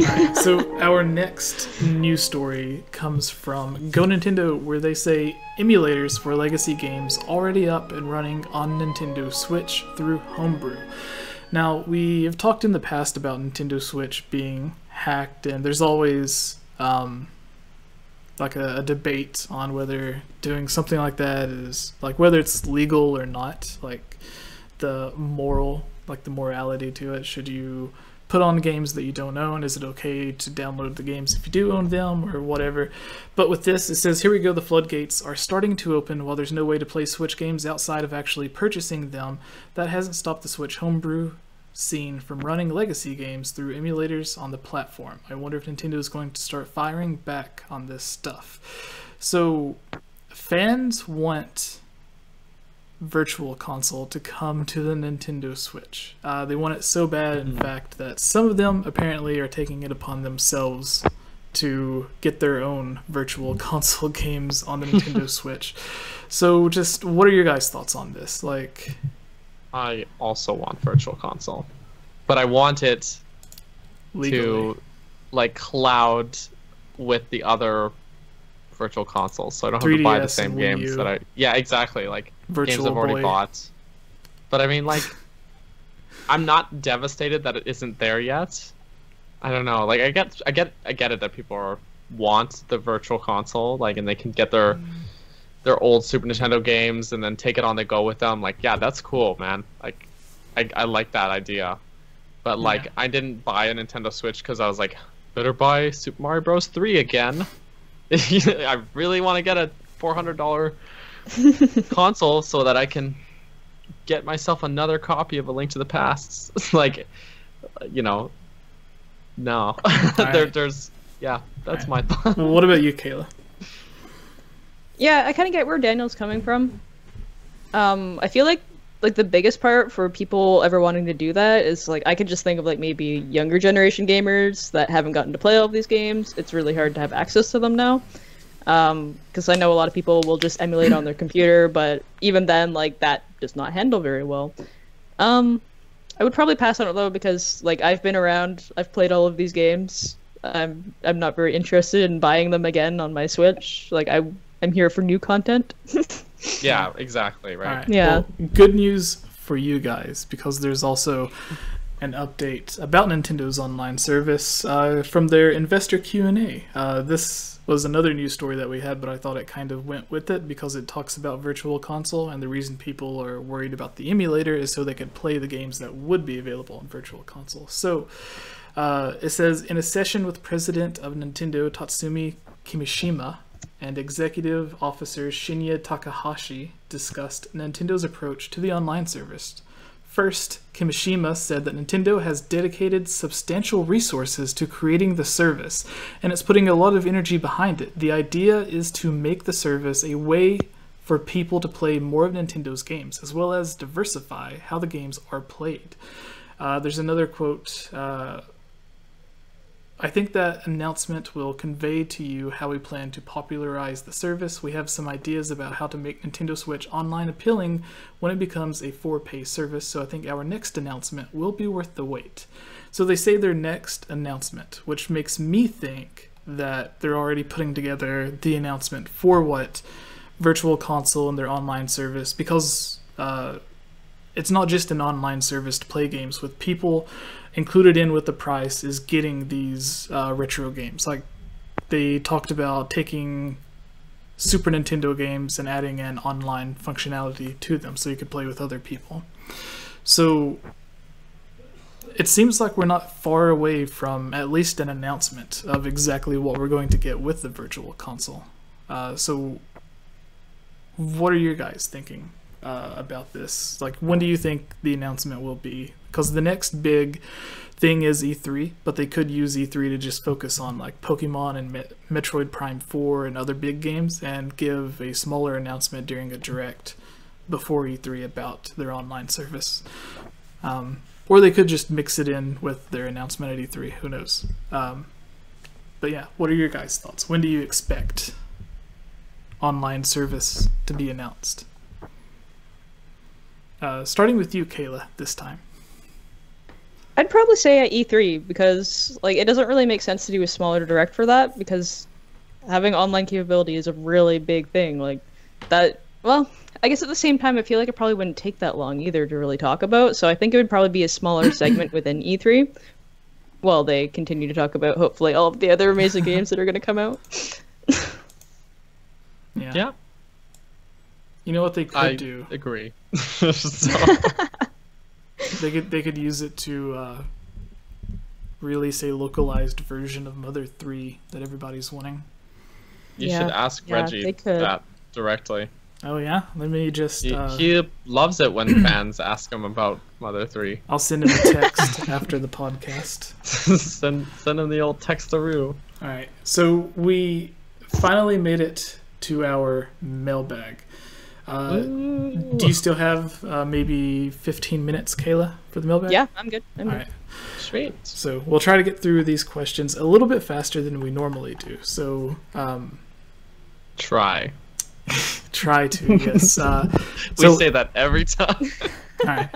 Alright, so our next news story comes from Go Nintendo, where they say emulators for legacy games already up and running on Nintendo Switch through Homebrew. Now, we have talked in the past about Nintendo Switch being hacked, and there's always like a debate on whether doing something like that is, like, whether it's legal or not, like the morality to it. Should you put on games that you don't own? Is it okay to download the games if you do own them, or whatever? But with this, it says, here we go, the floodgates are starting to open. While there's no way to play Switch games outside of actually purchasing them, that hasn't stopped the Switch homebrew scene from running legacy games through emulators on the platform. I wonder if Nintendo is going to start firing back on this stuff. So fans want Virtual Console to come to the Nintendo Switch. They want it so bad, in fact, that some of them apparently are taking it upon themselves to get their own Virtual Console games on the Nintendo Switch. So just, what are your guys' thoughts on this? Like, I also want Virtual Console, but I want it legally to like cloud with the other Virtual Consoles, so I don't have to 3DS buy the same and Wii games U. that I. Yeah, exactly. Like games Virtual I've already Boy. bought. But I mean, like, I'm not devastated that it isn't there yet. I don't know. Like, I get it that people want the Virtual Console, like, and they can get their old Super Nintendo games and then take it on the go with them. Like, yeah, that's cool, man. Like, I like that idea. But like, Yeah. I didn't buy a Nintendo Switch because I was like, better buy Super Mario Bros. 3 again. I really want to get a $400 console so that I can get myself another copy of A Link to the Past. Like, you know, no. Right. There's, yeah, that's Right. my thought. Well, what about you, Kayla? Yeah, I kind of get where Daniel's coming from. I feel like the biggest part for people ever wanting to do that is, like, I could just think of, like, maybe younger generation gamers that haven't gotten to play all of these games. It's really hard to have access to them now. Because I know a lot of people will just emulate on their computer, but even then, like, that does not handle very well. I would probably pass on it though, because, like, I've been around, I've played all of these games. I'm not very interested in buying them again on my Switch. Like, I'm here for new content. Yeah, exactly, right. All right. Yeah. Well, good news for you guys, because there's also an update about Nintendo's online service from their investor Q&A. This was another news story that we had, but I thought it kind of went with it because it talks about Virtual Console, and the reason people are worried about the emulator is so they could play the games that would be available on Virtual Console. So it says, in a session with President of Nintendo Tatsumi Kimishima and Executive Officer Shinya Takahashi discussed Nintendo's approach to the online service. First, Kimishima said that Nintendo has dedicated substantial resources to creating the service, and it's putting a lot of energy behind it. The idea is to make the service a way for people to play more of Nintendo's games, as well as diversify how the games are played. There's another quote. I think that announcement will convey to you how we plan to popularize the service. We have some ideas about how to make Nintendo Switch Online appealing when it becomes a for-pay service, so I think our next announcement will be worth the wait. So they say their next announcement, which makes me think that they're already putting together the announcement for what Virtual Console and their online service, because it's not just an online service to play games with. People included in with the price is getting these retro games. Like, they talked about taking Super Nintendo games and adding an online functionality to them so you could play with other people. So it seems like we're not far away from at least an announcement of exactly what we're going to get with the Virtual Console. So what are you guys thinking about this? Like, when do you think the announcement will be? Because the next big thing is E3, but they could use E3 to just focus on, like, Pokemon and Metroid Prime 4 and other big games, and give a smaller announcement during a direct before E3 about their online service. Or they could just mix it in with their announcement at E3, who knows. But yeah, what are your guys' thoughts? When do you expect online service to be announced? Starting with you, Kayla, this time. I'd probably say at E3 because like it doesn't really make sense to do a smaller direct for that because having online capability is a really big thing. Like that. Well, I guess at the same time, I feel like it probably wouldn't take that long either to really talk about. So I think it would probably be a smaller segment within E3 while they continue to talk about hopefully all of the other amazing games that are going to come out. Yeah. You know what they could do? Agree. They could use it to release a localized version of Mother 3 that everybody's wanting. You should ask Reggie that directly. Oh yeah? Let me just... He loves it when fans ask him about Mother 3. I'll send him a text after the podcast. send him the old text-a-roo. Alright, so we finally made it to our mailbag. Do you still have maybe 15 minutes, Kayla, for the mailbag? Yeah, I'm good. All right. Sweet. So we'll try to get through these questions a little bit faster than we normally do. So try to, yes. we say that every time. All right.